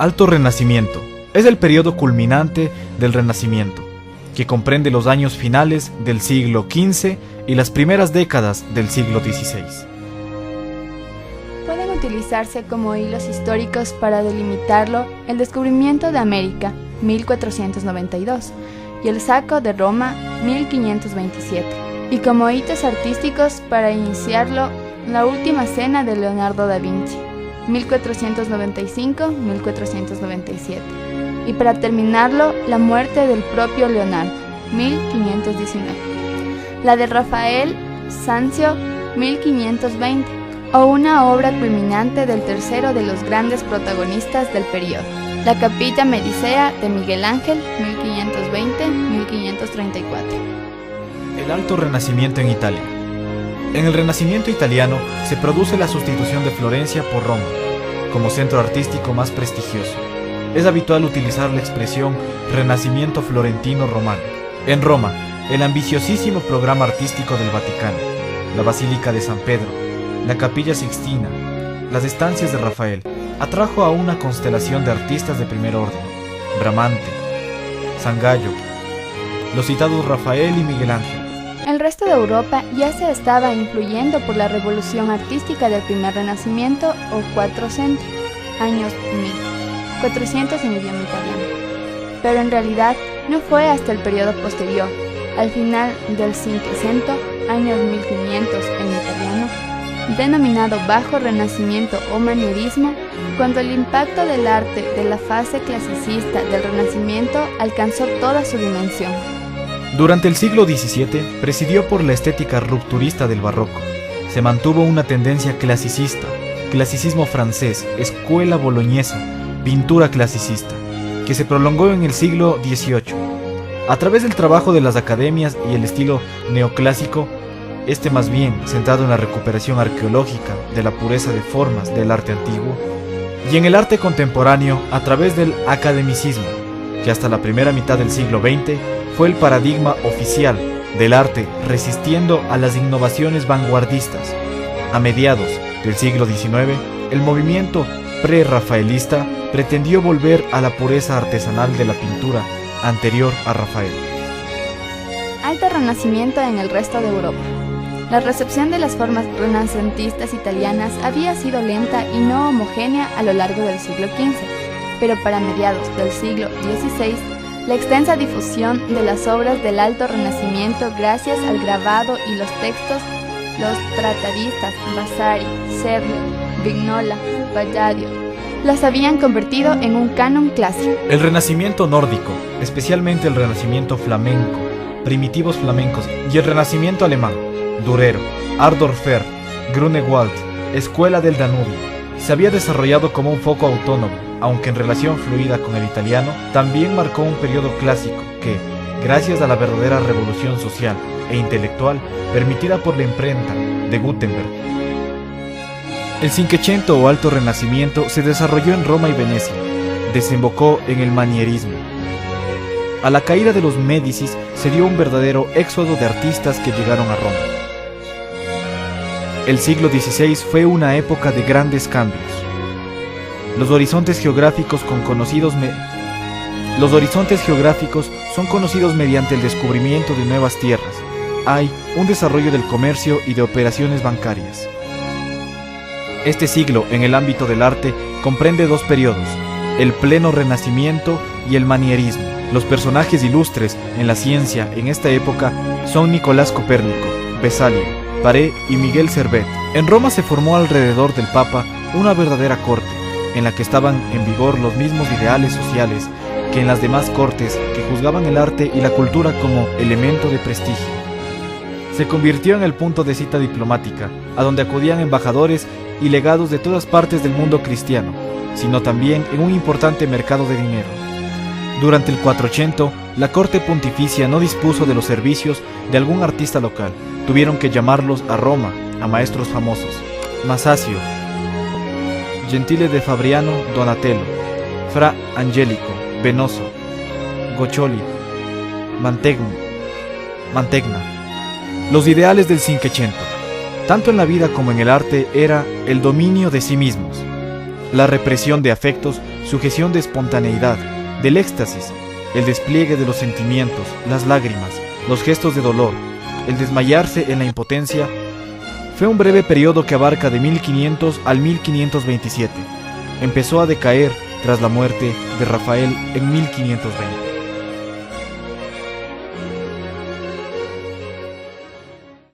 Alto Renacimiento es el periodo culminante del Renacimiento, que comprende los años finales del siglo XV y las primeras décadas del siglo XVI. Pueden utilizarse como hilos históricos para delimitarlo el descubrimiento de América, 1492, y el saco de Roma, 1527, y como hitos artísticos para iniciarlo la última cena de Leonardo da Vinci, 1495-1497, y para terminarlo la muerte del propio Leonardo, 1519, la de Rafael Sanzio, 1520, o una obra culminante del tercero de los grandes protagonistas del periodo, la Capilla Medicea de Miguel Ángel, 1520-1534. El Alto Renacimiento en Italia. En el Renacimiento italiano se produce la sustitución de Florencia por Roma, como centro artístico más prestigioso. Es habitual utilizar la expresión Renacimiento Florentino Romano. En Roma, el ambiciosísimo programa artístico del Vaticano, la Basílica de San Pedro, la Capilla Sixtina, las estancias de Rafael, atrajo a una constelación de artistas de primer orden: Bramante, Sangallo, los citados Rafael y Miguel Ángel. El resto de Europa ya se estaba influyendo por la revolución artística del primer Renacimiento o Quattrocento, años 1400 en idioma italiano. Pero en realidad no fue hasta el periodo posterior, al final del Cinquecento, años 1500 en italiano, denominado Bajo Renacimiento o Manierismo, cuando el impacto del arte de la fase clasicista del Renacimiento alcanzó toda su dimensión. Durante el siglo XVII, presidió por la estética rupturista del barroco. Se mantuvo una tendencia clasicista, clasicismo francés, escuela boloñesa, pintura clasicista, que se prolongó en el siglo XVIII. A través del trabajo de las academias y el estilo neoclásico, más bien centrado en la recuperación arqueológica de la pureza de formas del arte antiguo, y en el arte contemporáneo a través del academicismo, que hasta la primera mitad del siglo XX fue el paradigma oficial del arte, resistiendo a las innovaciones vanguardistas. A mediados del siglo XIX, el movimiento pre-rafaelista pretendió volver a la pureza artesanal de la pintura anterior a Rafael. Alto Renacimiento en el resto de Europa. La recepción de las formas renacentistas italianas había sido lenta y no homogénea a lo largo del siglo XV, pero para mediados del siglo XVI, la extensa difusión de las obras del Alto Renacimiento gracias al grabado y los textos, los tratadistas Vasari, Serlio, Vignola, Palladio, las habían convertido en un canon clásico. El Renacimiento nórdico, especialmente el Renacimiento flamenco, primitivos flamencos, y el Renacimiento alemán, Durero, Ardorfer, Grunewald, Escuela del Danubio, se había desarrollado como un foco autónomo, aunque en relación fluida con el italiano, también marcó un periodo clásico que, gracias a la verdadera revolución social e intelectual permitida por la imprenta de Gutenberg, el Cinquecento o Alto Renacimiento se desarrolló en Roma y Venecia, desembocó en el manierismo. A la caída de los Médicis se dio un verdadero éxodo de artistas que llegaron a Roma. El siglo XVI fue una época de grandes cambios. Los horizontes geográficos son conocidos mediante el descubrimiento de nuevas tierras. Hay un desarrollo del comercio y de operaciones bancarias. Este siglo, en el ámbito del arte, comprende dos periodos: el pleno Renacimiento y el manierismo. Los personajes ilustres en la ciencia en esta época son Nicolás Copérnico, Vesalio, Paré y Miguel Servet. En Roma se formó alrededor del Papa una verdadera corte, en la que estaban en vigor los mismos ideales sociales que en las demás cortes, que juzgaban el arte y la cultura como elemento de prestigio. Se convirtió en el punto de cita diplomática, a donde acudían embajadores y legados de todas partes del mundo cristiano, sino también en un importante mercado de dinero. Durante el Quattrocento, la corte pontificia no dispuso de los servicios de algún artista local. Tuvieron que llamarlos a Roma, a maestros famosos: Masaccio, Gentile de Fabriano, Donatello, Fra Angelico, Venoso, Goccioli, Mantegna. Los ideales del Cinquecento, tanto en la vida como en el arte, era el dominio de sí mismos, la represión de afectos, sujeción de espontaneidad, del éxtasis, el despliegue de los sentimientos, las lágrimas, los gestos de dolor, el desmayarse en la impotencia. Fue un breve periodo que abarca de 1500 al 1527. Empezó a decaer tras la muerte de Rafael en 1520.